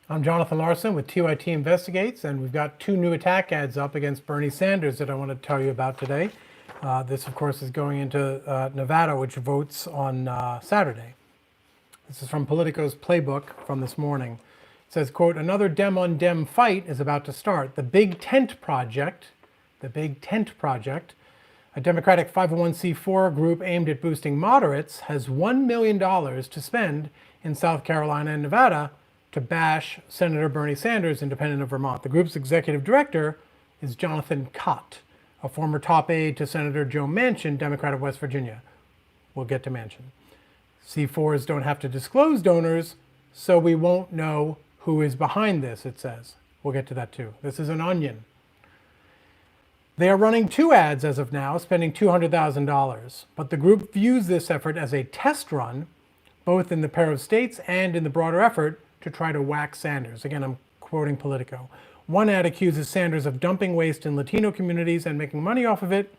I'm Jonathan Larson with TYT Investigates, and we've got two new attack ads up against Bernie Sanders that I want to tell you about today. This, of course, is going into Nevada, which votes on Saturday. This is from Politico's playbook from this morning. It says, quote, another Dem-on-Dem fight is about to start. The Big Tent Project, a Democratic 501c4 group aimed at boosting moderates, has $1 million to spend in South Carolina and Nevada to bash Senator Bernie Sanders, independent of Vermont. The group's executive director is Jonathan Cott, a former top aide to Senator Joe Manchin, Democrat of West Virginia. We'll get to Manchin. C4s don't have to disclose donors, so we won't know who is behind this, it says. We'll get to that too. This is an onion. They are running two ads as of now, spending $200,000. But the group views this effort as a test run, both in the pair of states and in the broader effort to try to whack Sanders. Again, I'm quoting Politico. One ad accuses Sanders of dumping waste in Latino communities and making money off of it.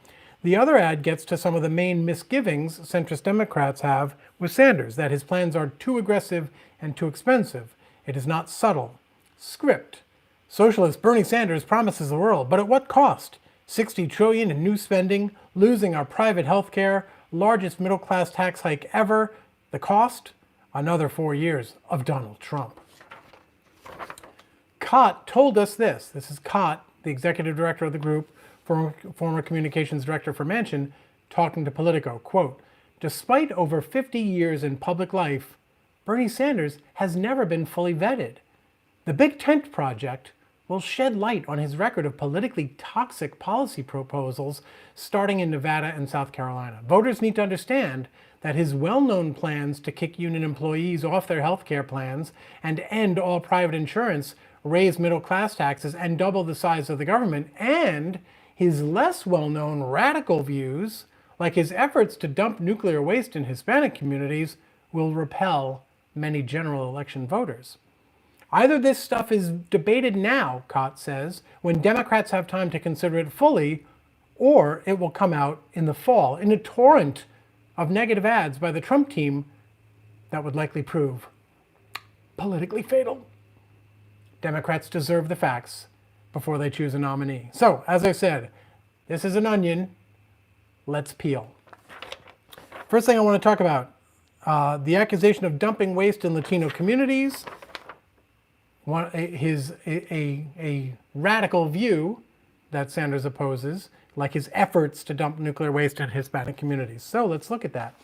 The other ad gets to some of the main misgivings centrist Democrats have with Sanders, that his plans are too aggressive and too expensive. It is not subtle. Script. Socialist Bernie Sanders promises the world, but at what cost? $60 trillion in new spending, losing our private health care, largest middle-class tax hike ever. The cost? Another 4 years of Donald Trump. Cott told us this. This is Cott, the executive director of the group, former communications director for Manchin, talking to Politico. Quote, despite over 50 years in public life, Bernie Sanders has never been fully vetted. The Big Tent Project will shed light on his record of politically toxic policy proposals starting in Nevada and South Carolina. Voters need to understand that his well-known plans to kick union employees off their health care plans and end all private insurance, raise middle-class taxes, and double the size of the government, and his less well-known radical views, like his efforts to dump nuclear waste in Hispanic communities, will repel many general election voters. Either this stuff is debated now, Cott says, when Democrats have time to consider it fully, or it will come out in the fall in a torrent of negative ads by the Trump team that would likely prove politically fatal. Democrats deserve the facts before they choose a nominee. So, as I said, this is an onion. Let's peel. First thing I want to talk about, the accusation of dumping waste in Latino communities. A radical view that Sanders opposes, like his efforts to dump nuclear waste in Hispanic communities. So let's look at that.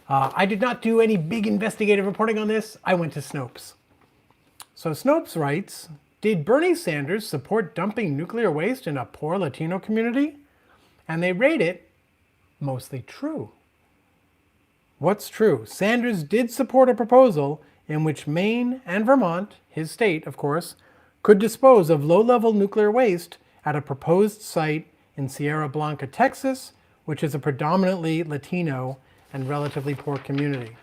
I did not do any big investigative reporting on this. I went to Snopes. So Snopes writes, did Bernie Sanders support dumping nuclear waste in a poor Latino community? And they rate it mostly true. What's true? Sanders did support a proposal in which Maine and Vermont, his state, of course, could dispose of low-level nuclear waste at a proposed site in Sierra Blanca, Texas, which is a predominantly Latino and relatively poor community.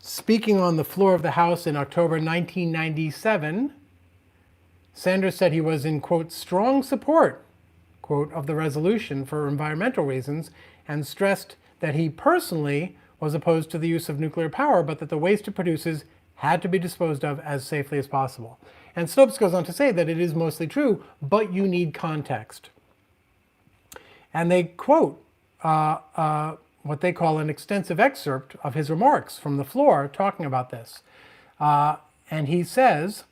Speaking on the floor of the House in October 1997, Sanders said he was in, quote, strong support, quote, of the resolution for environmental reasons, and stressed that he personally was opposed to the use of nuclear power, but that the waste it produces had to be disposed of as safely as possible. And Snopes goes on to say that it is mostly true, but you need context. And they quote what they call an extensive excerpt of his remarks from the floor talking about this. And he says,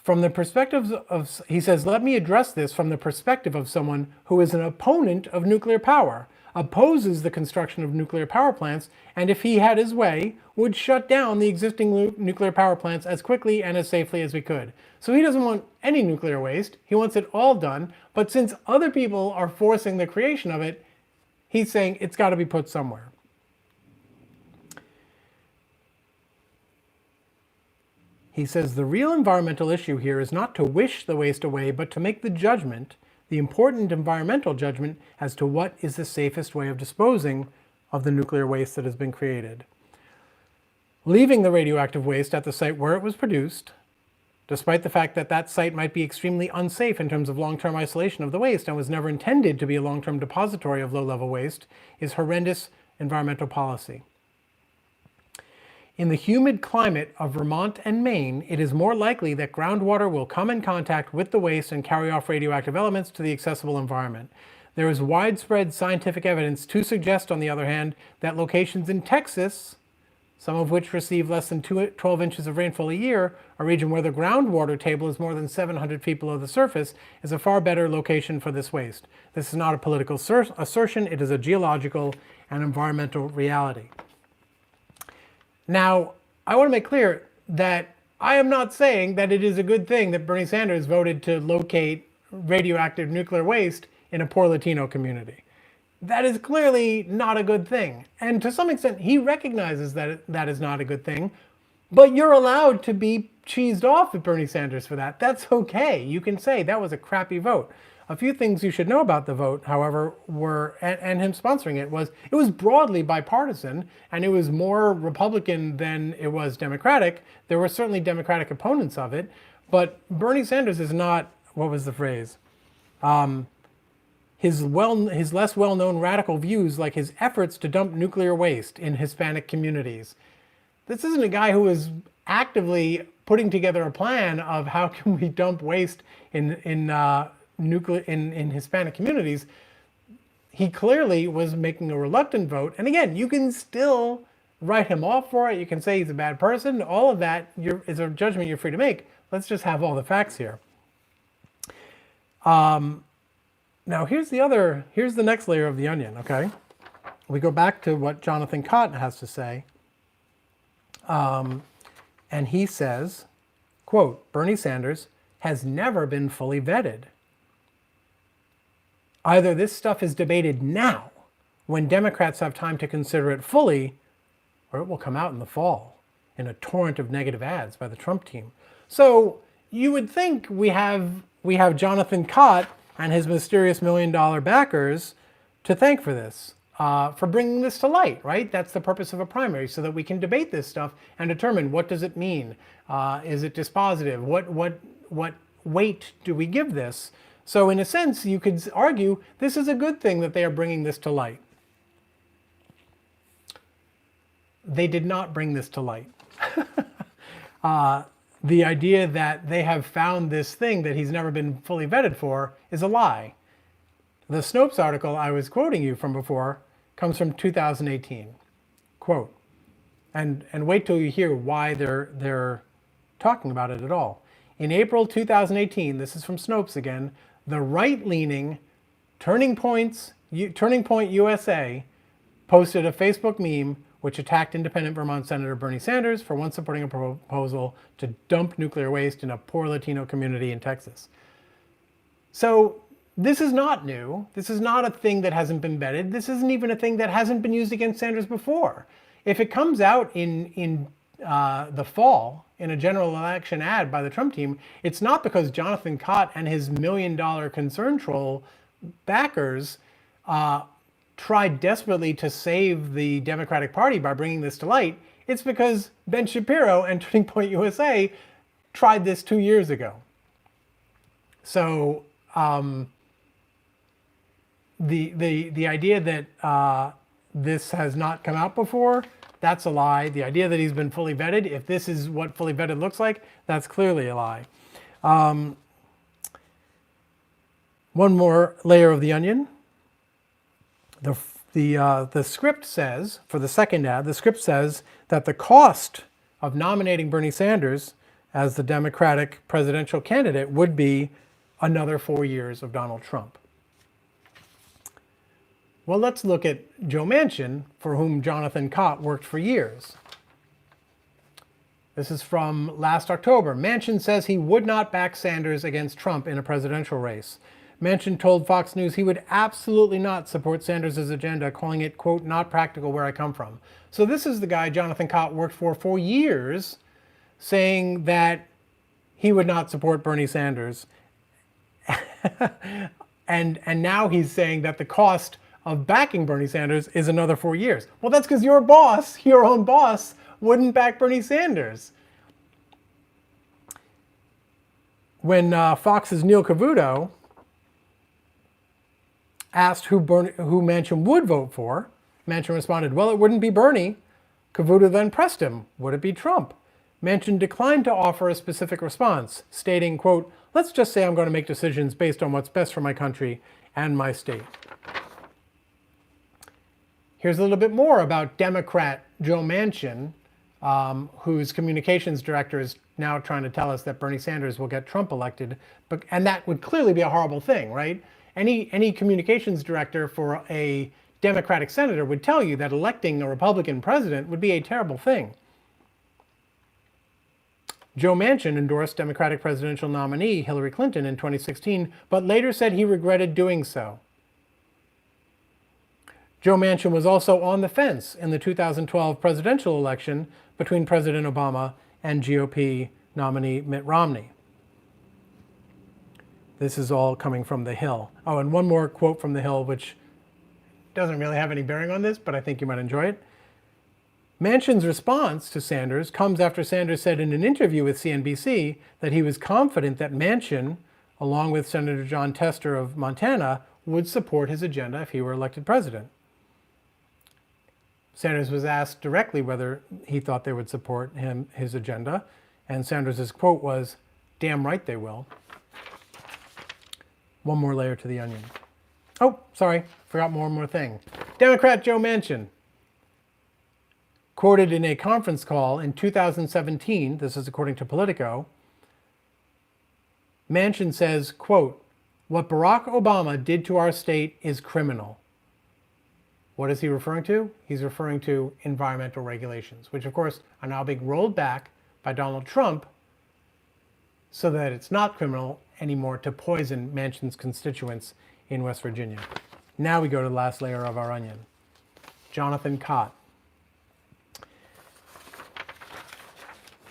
from the perspective of, he says, let me address this from the perspective of someone who is an opponent of nuclear power, opposes the construction of nuclear power plants, and if he had his way, would shut down the existing nuclear power plants as quickly and as safely as we could. So he doesn't want any nuclear waste. He wants it all done. But since other people are forcing the creation of it, he's saying it's got to be put somewhere. He says the real environmental issue here is not to wish the waste away, but to make the judgment, the important environmental judgment, as to what is the safest way of disposing of the nuclear waste that has been created. Leaving the radioactive waste at the site where it was produced, despite the fact that that site might be extremely unsafe in terms of long-term isolation of the waste and was never intended to be a long-term depository of low-level waste, is horrendous environmental policy. In the humid climate of Vermont and Maine, it is more likely that groundwater will come in contact with the waste and carry off radioactive elements to the accessible environment. There is widespread scientific evidence to suggest, on the other hand, that locations in Texas, some of which receive less than 12 inches of rainfall a year, a region where the groundwater table is more than 700 feet below the surface, is a far better location for this waste. This is not a political assertion, it is a geological and environmental reality. Now, I want to make clear that I am not saying that it is a good thing that Bernie Sanders voted to locate radioactive nuclear waste in a poor Latino community. That is clearly not a good thing. And to some extent, he recognizes that that is not a good thing, but you're allowed to be cheesed off at Bernie Sanders for that. That's okay. You can say that was a crappy vote. A few things you should know about the vote, however, were, and him sponsoring it was broadly bipartisan, and it was more Republican than it was Democratic. There were certainly Democratic opponents of it, but Bernie Sanders is not, what was the phrase? His less well-known radical views, like his efforts to dump nuclear waste in Hispanic communities. This isn't a guy who is actively putting together a plan of how can we dump waste in Hispanic communities. He clearly was making a reluctant vote. And again, you can still write him off for it. You can say he's a bad person. All of that is a judgment you're free to make. Let's just have all the facts here. Now here's the next layer of the onion, okay? We go back to what Jonathan Cotton has to say. And he says, quote, Bernie Sanders has never been fully vetted. Either this stuff is debated now, when Democrats have time to consider it fully, or it will come out in the fall in a torrent of negative ads by the Trump team. So you would think we have Jonathan Cott and his mysterious $1 million backers to thank for this, for bringing this to light, right? That's the purpose of a primary, so that we can debate this stuff and determine what does it mean? Is it dispositive? What weight do we give this? So in a sense, you could argue this is a good thing that they are bringing this to light. They did not bring this to light. The idea that they have found this thing that he's never been fully vetted for is a lie. The Snopes article I was quoting you from before comes from 2018. Quote, and wait till you hear why they're talking about it at all. In April 2018, this is from Snopes again, the right-leaning Turning Point USA posted a Facebook meme which attacked independent Vermont Senator Bernie Sanders for once supporting a proposal to dump nuclear waste in a poor Latino community in Texas. So this is not new. This is not a thing that hasn't been vetted. This isn't even a thing that hasn't been used against Sanders before. If it comes out in the fall in a general election ad by the Trump team, it's not because Jonathan Cott and his $1 million concern troll backers tried desperately to save the Democratic Party by bringing this to light. It's because Ben Shapiro and Turning Point USA tried this 2 years ago. So the idea that this has not come out before, that's a lie. The idea that he's been fully vetted, if this is what fully vetted looks like, that's clearly a lie. One more layer of the onion. The script says, for the second ad, the script says that the cost of nominating Bernie Sanders as the Democratic presidential candidate would be another 4 years of Donald Trump. Well, let's look at Joe Manchin, for whom Jonathan Cott worked for years. This is from last October. Manchin says he would not back Sanders against Trump in a presidential race. Manchin told Fox News he would absolutely not support Sanders' agenda, calling it, quote, not practical where I come from. So this is the guy Jonathan Cott worked for years, saying that he would not support Bernie Sanders. and now he's saying that the cost of backing Bernie Sanders is another 4 years. Well, that's because your boss, your own boss, wouldn't back Bernie Sanders. When Fox's Neil Cavuto asked who Manchin would vote for, Manchin responded, well, it wouldn't be Bernie. Cavuto then pressed him, would it be Trump? Manchin declined to offer a specific response, stating, quote, let's just say I'm going to make decisions based on what's best for my country and my state. Here's a little bit more about Democrat Joe Manchin, whose communications director is now trying to tell us that Bernie Sanders will get Trump elected. And that would clearly be a horrible thing, right? Any communications director for a Democratic senator would tell you that electing a Republican president would be a terrible thing. Joe Manchin endorsed Democratic presidential nominee Hillary Clinton in 2016, but later said he regretted doing so. Joe Manchin was also on the fence in the 2012 presidential election between President Obama and GOP nominee Mitt Romney. This is all coming from The Hill. Oh, and one more quote from The Hill, which doesn't really have any bearing on this, but I think you might enjoy it. Manchin's response to Sanders comes after Sanders said in an interview with CNBC that he was confident that Manchin, along with Senator Jon Tester of Montana, would support his agenda if he were elected president. Sanders was asked directly whether he thought they would support his agenda, and Sanders' quote was, "Damn right they will." One more layer to the onion. Oh, sorry, forgot one more thing. Democrat Joe Manchin, quoted in a conference call in 2017, this is according to Politico, Manchin says, quote, "What Barack Obama did to our state is criminal." What is he referring to? He's referring to environmental regulations, which of course are now being rolled back by Donald Trump so that it's not criminal anymore to poison Manchin's constituents in West Virginia. Now we go to the last layer of our onion. Jonathan Cott.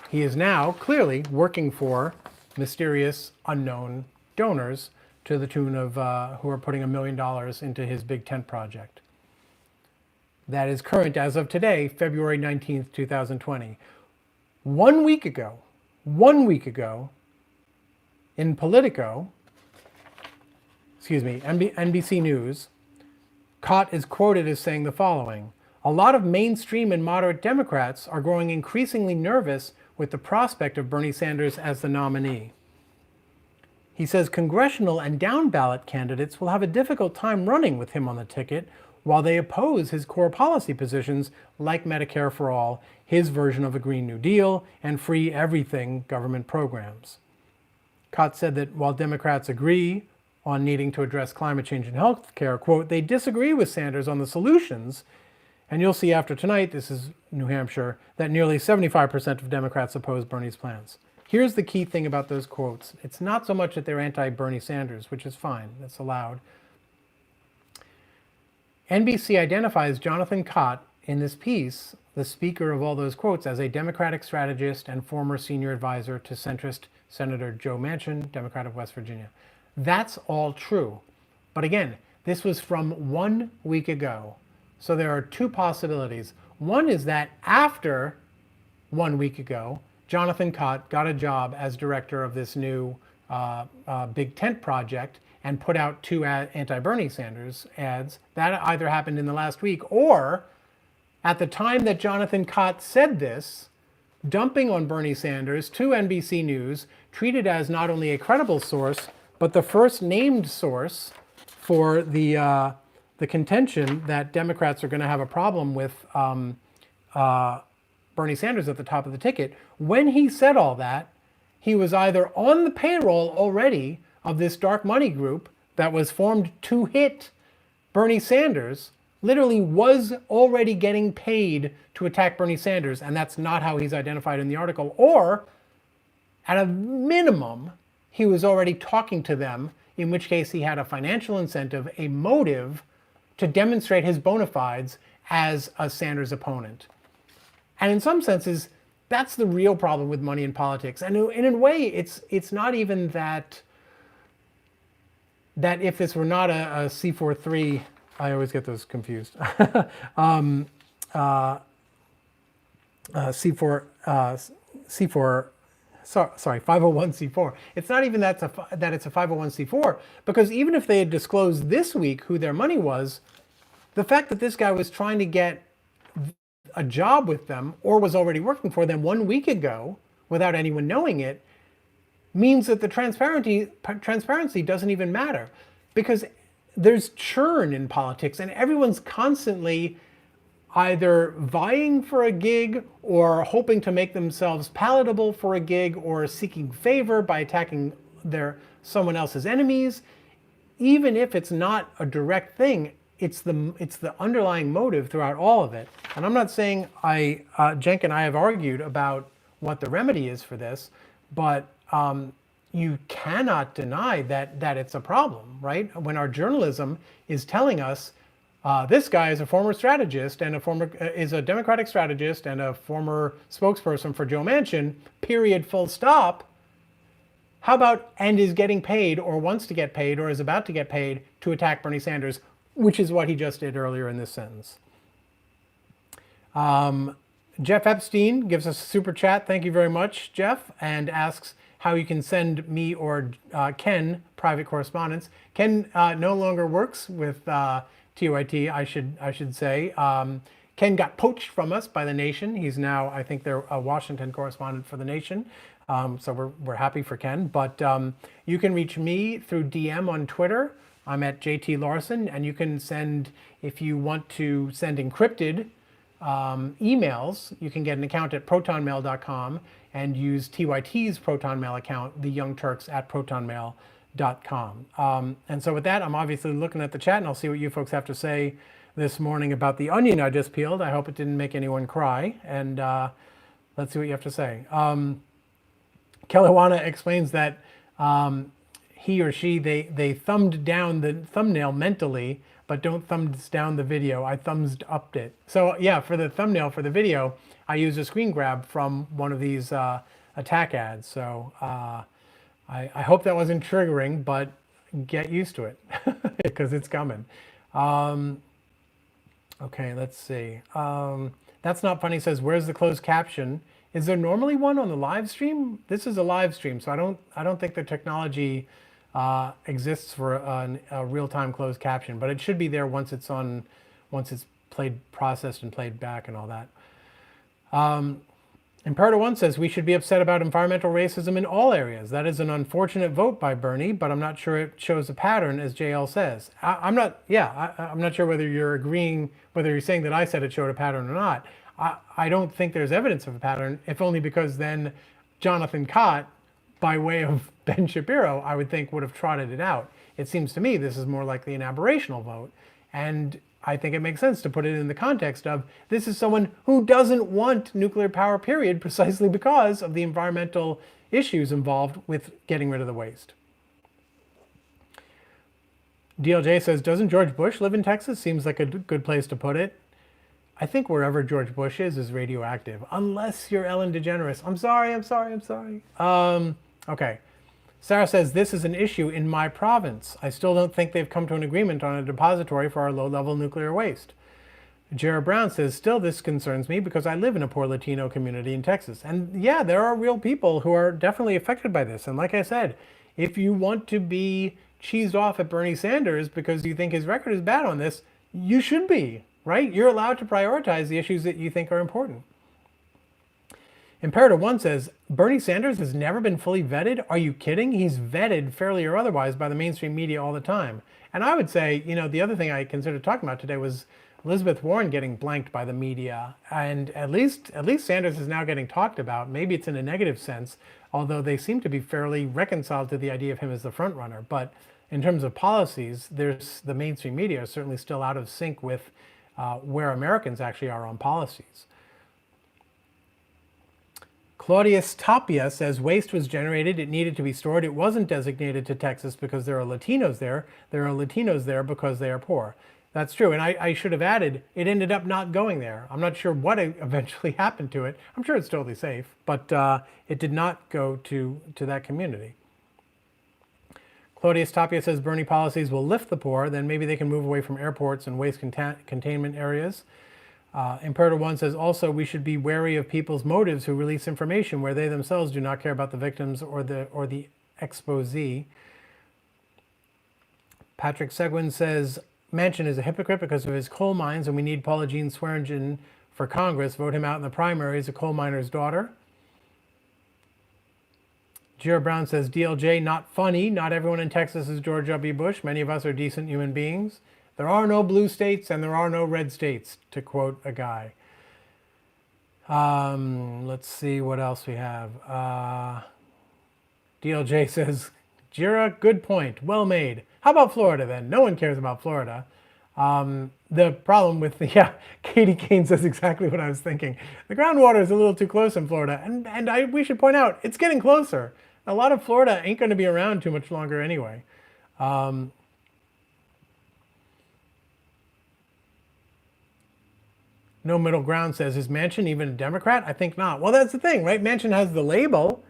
He is now clearly working for mysterious unknown donors to the tune of who are putting $1 million into his big tent project. That is current as of today, February 19th, 2020. 1 week ago, in Politico, NBC News, Cott is quoted as saying the following: "A lot of mainstream and moderate Democrats are growing increasingly nervous with the prospect of Bernie Sanders as the nominee." He says congressional and down-ballot candidates will have a difficult time running with him on the ticket while they oppose his core policy positions like Medicare for All, his version of a Green New Deal, and free everything government programs. Cott said that while Democrats agree on needing to address climate change and health care, quote, they disagree with Sanders on the solutions. And you'll see after tonight, this is New Hampshire, that nearly 75% of Democrats oppose Bernie's plans. Here's the key thing about those quotes. It's not so much that they're anti-Bernie Sanders, which is fine, that's allowed. NBC identifies Jonathan Cott in this piece, the speaker of all those quotes, as a Democratic strategist and former senior advisor to centrist Senator Joe Manchin, Democrat of West Virginia. That's all true. But again, this was from 1 week ago. So there are two possibilities. One is that after 1 week ago, Jonathan Cott got a job as director of this new big tent project and put out two anti-Bernie Sanders ads. That either happened in the last week or at the time that Jonathan Cott said this, dumping on Bernie Sanders to NBC News, treated as not only a credible source, but the first named source for the contention that Democrats are going to have a problem with Bernie Sanders at the top of the ticket. When he said all that, he was either on the payroll already of this dark money group that was formed to hit Bernie Sanders, literally was already getting paid to attack Bernie Sanders, and that's not how he's identified in the article, or at a minimum, he was already talking to them, in which case he had a financial incentive, a motive to demonstrate his bona fides as a Sanders opponent. And in some senses, that's the real problem with money in politics. And in a way, it's not even that if this were not a C43, I always get those confused. Sorry, 501c4. It's not even that it's a 501c4, because even if they had disclosed this week who their money was, the fact that this guy was trying to get a job with them or was already working for them 1 week ago without anyone knowing it means that the transparency doesn't even matter, because there's churn in politics and everyone's constantly either vying for a gig or hoping to make themselves palatable for a gig or seeking favor by attacking someone else's enemies. Even if it's not a direct thing, it's the underlying motive throughout all of it. And I'm not saying Cenk and I have argued about what the remedy is for this, but you cannot deny that it's a problem, right? When our journalism is telling us this guy is a former strategist and is a Democratic strategist and a former spokesperson for Joe Manchin, period, full stop. How about, and is getting paid or wants to get paid or is about to get paid to attack Bernie Sanders, which is what he just did earlier in this sentence. Jeff Epstein gives us a super chat. Thank you very much, Jeff, and asks how you can send me or Ken private correspondence. Ken no longer works with TYT, I should say. Ken got poached from us by The Nation. He's now, I think, they're a Washington correspondent for The Nation. So we're happy for Ken. But you can reach me through DM on Twitter. I'm at JT Larson, and you can send, if you want to send encrypted emails, you can get an account at protonmail.com and use TYT's Proton Mail account, the Young Turks at protonmail.com. And so with that, I'm obviously looking at the chat, and I'll see what you folks have to say this morning about the onion I just peeled. I hope it didn't make anyone cry, and let's see what you have to say. Kellywana explains that he or she, they thumbed down the thumbnail mentally, but don't thumbs down the video. I thumbs upped it. So yeah, for the thumbnail for the video, I used a screen grab from one of these attack ads. So I hope that wasn't triggering, but get used to it because it's coming. Okay, let's see. That's Not Funny says, where's the closed caption? Is there normally one on the live stream? This is a live stream, so I don't think the technology exists for a real-time closed caption, but it should be there once it's processed and played back and all that. Imperator 1 says we should be upset about environmental racism in all areas. That is an unfortunate vote by Bernie, but I'm not sure it shows a pattern, as JL says. I'm not sure whether you're agreeing, whether you're saying that I said it showed a pattern or not. I don't think there's evidence of a pattern, if only because then Jonathan Cott, by way of Ben Shapiro, I would think would have trotted it out. It seems to me this is more likely an aberrational vote. And I think it makes sense to put it in the context of this is someone who doesn't want nuclear power, period, precisely because of the environmental issues involved with getting rid of the waste. DLJ says, doesn't George Bush live in Texas? Seems like a good place to put it. I think wherever George Bush is radioactive, unless you're Ellen DeGeneres. I'm sorry. Okay. Sarah says, this is an issue in my province. I still don't think they've come to an agreement on a depository for our low-level nuclear waste. Jared Brown says, still this concerns me because I live in a poor Latino community in Texas. And yeah, there are real people who are definitely affected by this. And like I said, if you want to be cheesed off at Bernie Sanders because you think his record is bad on this, you should be, right? You're allowed to prioritize the issues that you think are important. Imperator 1 says, Bernie Sanders has never been fully vetted? Are you kidding? He's vetted, fairly or otherwise, by the mainstream media all the time. And I would say, the other thing I considered talking about today was Elizabeth Warren getting blanked by the media. And at least Sanders is now getting talked about. Maybe it's in a negative sense, although they seem to be fairly reconciled to the idea of him as the front runner. But in terms of policies, the mainstream media is certainly still out of sync with where Americans actually are on policies. Claudius Tapia says waste was generated, it needed to be stored, it wasn't designated to Texas because there are Latinos there, there are Latinos there because they are poor. That's true, and I should have added, it ended up not going there. I'm not sure what eventually happened to it. I'm sure it's totally safe, but it did not go to that community. Claudius Tapia says Bernie policies will lift the poor, then maybe they can move away from airports and waste containment areas. Imperator 1 says also we should be wary of people's motives who release information where they themselves do not care about the victims or the exposee. Patrick Seguin says Manchin is a hypocrite because of his coal mines and we need Paula Jean Swearengin for Congress. Vote him out in the primaries, a coal miner's daughter. Jira Brown says, DLJ, not funny. Not everyone in Texas is George W. Bush. Many of us are decent human beings. There are no blue states and there are no red states, to quote a guy. Let's see what else we have. DLJ says, Jira, good point. Well made. How about Florida then? No one cares about Florida. The problem with Katie Kane says exactly what I was thinking. The groundwater is a little too close in Florida, and we should point out it's getting closer. A lot of Florida ain't going to be around too much longer anyway. No Middle Ground says, is Manchin even a Democrat? I think not. Well, that's the thing, right? Manchin has the label.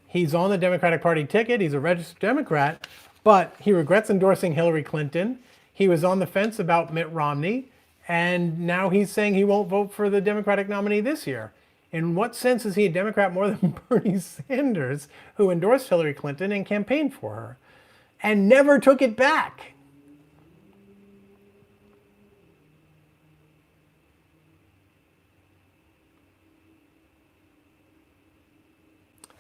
He's on the Democratic Party ticket. He's a registered Democrat, but he regrets endorsing Hillary Clinton. He was on the fence about Mitt Romney, and now he's saying he won't vote for the Democratic nominee this year. In what sense is he a Democrat more than Bernie Sanders, who endorsed Hillary Clinton and campaigned for her and never took it back?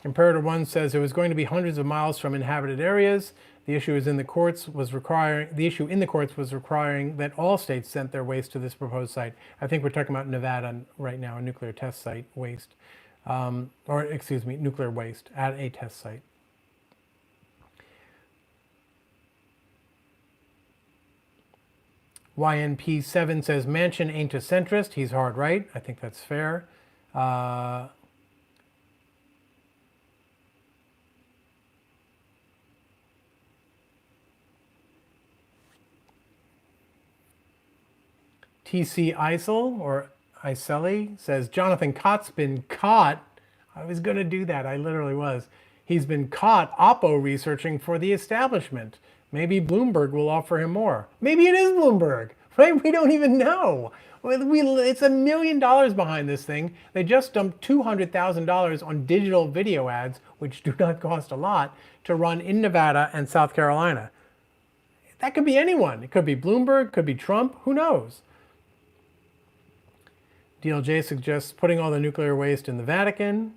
Imperator 1 says it was going to be hundreds of miles from inhabited areas. The issue in the courts was requiring that all states sent their waste to this proposed site. I think we're talking about Nevada right now, a nuclear test site waste, nuclear waste at a test site. YNP7 says Manchin ain't a centrist. He's hard right. I think that's fair. TC Isel, or Iseli, says, Jonathan Cott's been caught. I was going to do that. I literally was. He's been caught Oppo researching for the establishment. Maybe Bloomberg will offer him more. Maybe it is Bloomberg, right? We don't even know. It's $1 million behind this thing. They just dumped $200,000 on digital video ads, which do not cost a lot, to run in Nevada and South Carolina. That could be anyone. It could be Bloomberg, could be Trump, who knows? DLJ suggests putting all the nuclear waste in the Vatican.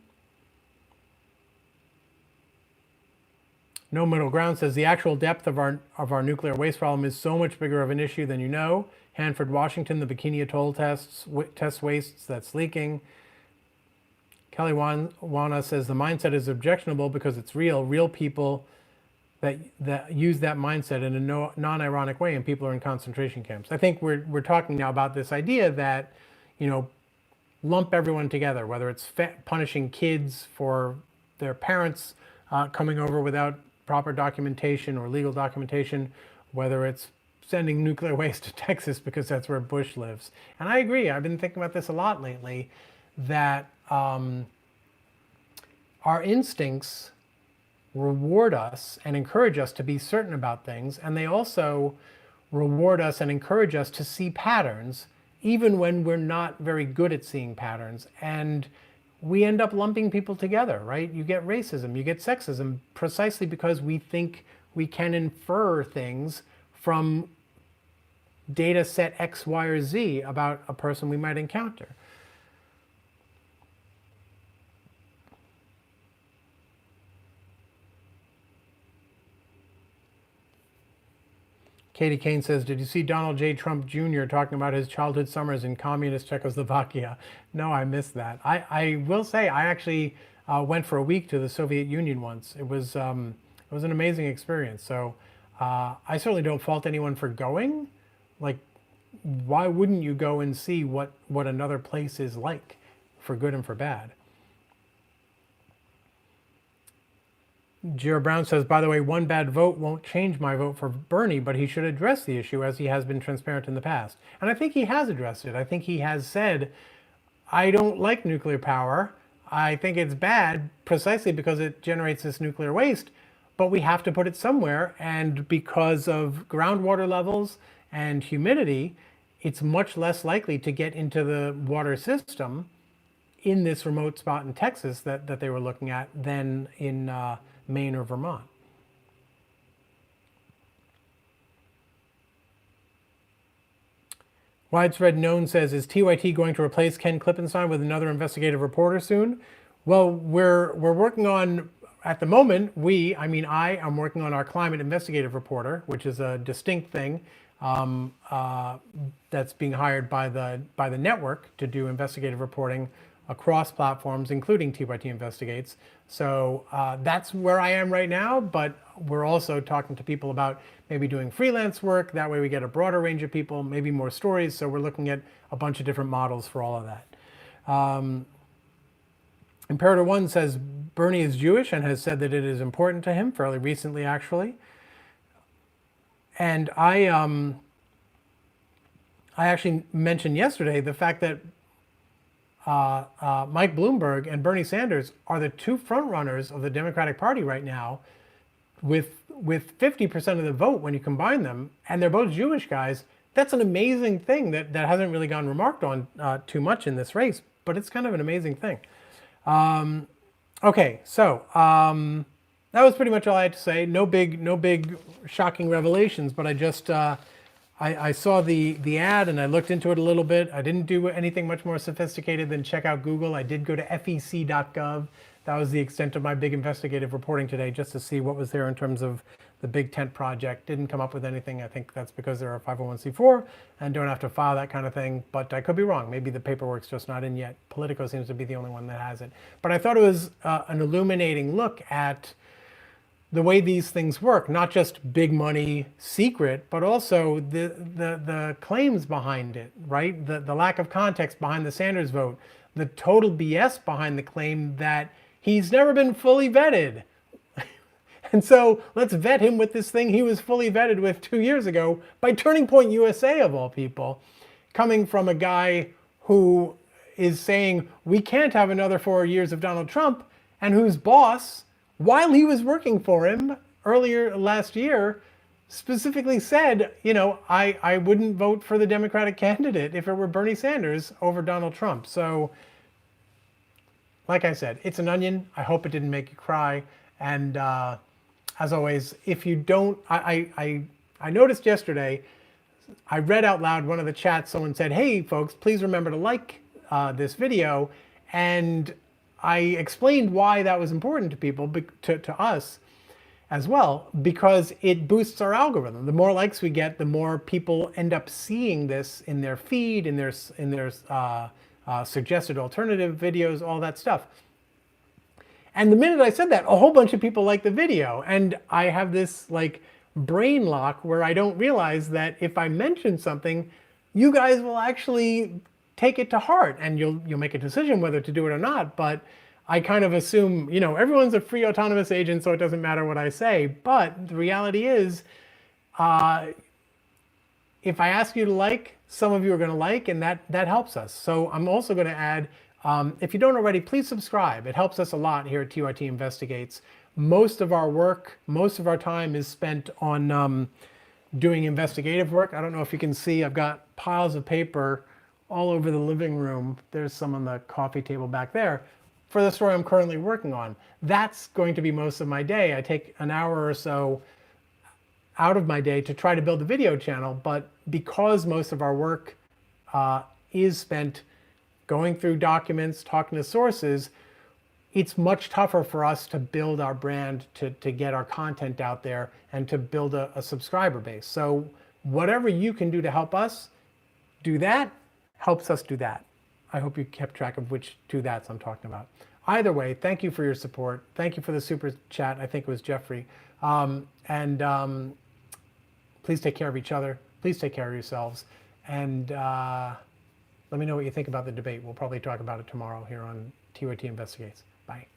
No Middle Ground says the actual depth of our nuclear waste problem is so much bigger of an issue than you know. Hanford, Washington, the Bikini Atoll test wastes that's leaking. Kelly Wana says the mindset is objectionable because it's real people that use that mindset in a non-ironic way, and people are in concentration camps. I think we're talking now about this idea that, lump everyone together, whether it's punishing kids for their parents coming over without proper documentation or legal documentation, whether it's sending nuclear waste to Texas because that's where Bush lives. And I agree. I've been thinking about this a lot lately, that our instincts reward us and encourage us to be certain about things, and they also reward us and encourage us to see patterns even when we're not very good at seeing patterns. And we end up lumping people together, right? You get racism, you get sexism, precisely because we think we can infer things from data set X, Y, or Z about a person we might encounter. Katie Kane says, did you see Donald J. Trump Jr. talking about his childhood summers in communist Czechoslovakia? No, I missed that. I will say I actually went for a week to the Soviet Union once. It was an amazing experience. So I certainly don't fault anyone for going. Like, why wouldn't you go and see what another place is like, for good and for bad? Jira Brown says, by the way, one bad vote won't change my vote for Bernie, but he should address the issue as he has been transparent in the past. And I think he has addressed it. I think he has said, I don't like nuclear power. I think it's bad precisely because it generates this nuclear waste, but we have to put it somewhere. And because of groundwater levels and humidity, it's much less likely to get into the water system in this remote spot in Texas that they were looking at than in Maine or Vermont. Widespread Known says, is TYT going to replace Ken Klippenstein with another investigative reporter soon? Well, we're working on, at the moment, I am working on our climate investigative reporter, which is a distinct thing that's being hired by the network to do investigative reporting across platforms, including TYT Investigates. So that's where I am right now, but we're also talking to people about maybe doing freelance work. That way we get a broader range of people, maybe more stories. So we're looking at a bunch of different models for all of that. Imperator One says Bernie is Jewish and has said that it is important to him fairly recently, actually. And I actually mentioned yesterday the fact that Mike Bloomberg and Bernie Sanders are the two frontrunners of the Democratic Party right now, with 50% of the vote when you combine them, and they're both Jewish guys. That's an amazing thing that hasn't really gone remarked on too much in this race, but it's kind of an amazing thing. Okay, so that was pretty much all I had to say. No big shocking revelations, but I just I saw the ad and I looked into it a little bit. I didn't do anything much more sophisticated than check out Google. I did go to fec.gov. That was the extent of my big investigative reporting today, just to see what was there in terms of the big tent project. Didn't come up with anything. I think that's because they're a 501c4 and don't have to file that kind of thing. But I could be wrong. Maybe the paperwork's just not in yet. Politico seems to be the only one that has it. But I thought it was an illuminating look at the way these things work, not just big money secret, but also the claims behind it, right? The lack of context behind the Sanders vote, the total BS behind the claim that he's never been fully vetted. And so let's vet him with this thing he was fully vetted with 2 years ago by Turning Point USA, of all people, coming from a guy who is saying we can't have another 4 years of Donald Trump, and whose boss, while he was working for him earlier last year, specifically said, you know, I wouldn't vote for the Democratic candidate if it were Bernie Sanders over Donald Trump. So, like I said, it's an onion. I hope it didn't make you cry. And as always, if you don't, I noticed yesterday, I read out loud one of the chats, someone said, hey folks, please remember to like this video. And I explained why that was important to people, to us as well, because it boosts our algorithm. The more likes we get, the more people end up seeing this in their feed, in their suggested alternative videos, all that stuff. And the minute I said that, a whole bunch of people liked the video. And I have this like brain lock where I don't realize that if I mention something, you guys will actually take it to heart and you'll make a decision whether to do it or not. But I kind of assume, you know, everyone's a free autonomous agent, so it doesn't matter what I say. But the reality is, if I ask you to like, some of you are going to like, and that helps us. So I'm also going to add, if you don't already, please subscribe. It helps us a lot here at TYT Investigates. Most of our work, most of our time is spent on doing investigative work. I don't know if you can see, I've got piles of paper all over the living room. There's some on the coffee table back there for the story I'm currently working on. That's going to be most of my day. I take an hour or so out of my day to try to build a video channel, but because most of our work is spent going through documents, talking to sources, it's much tougher for us to build our brand, to get our content out there, and to build a subscriber base. So whatever you can do to help us do that, helps us do that. I hope you kept track of which two that's I'm talking about. Either way, thank you for your support. Thank you for the super chat. I think it was Jeffrey. Please take care of each other. Please take care of yourselves. And let me know what you think about the debate. We'll probably talk about it tomorrow here on TYT Investigates. Bye.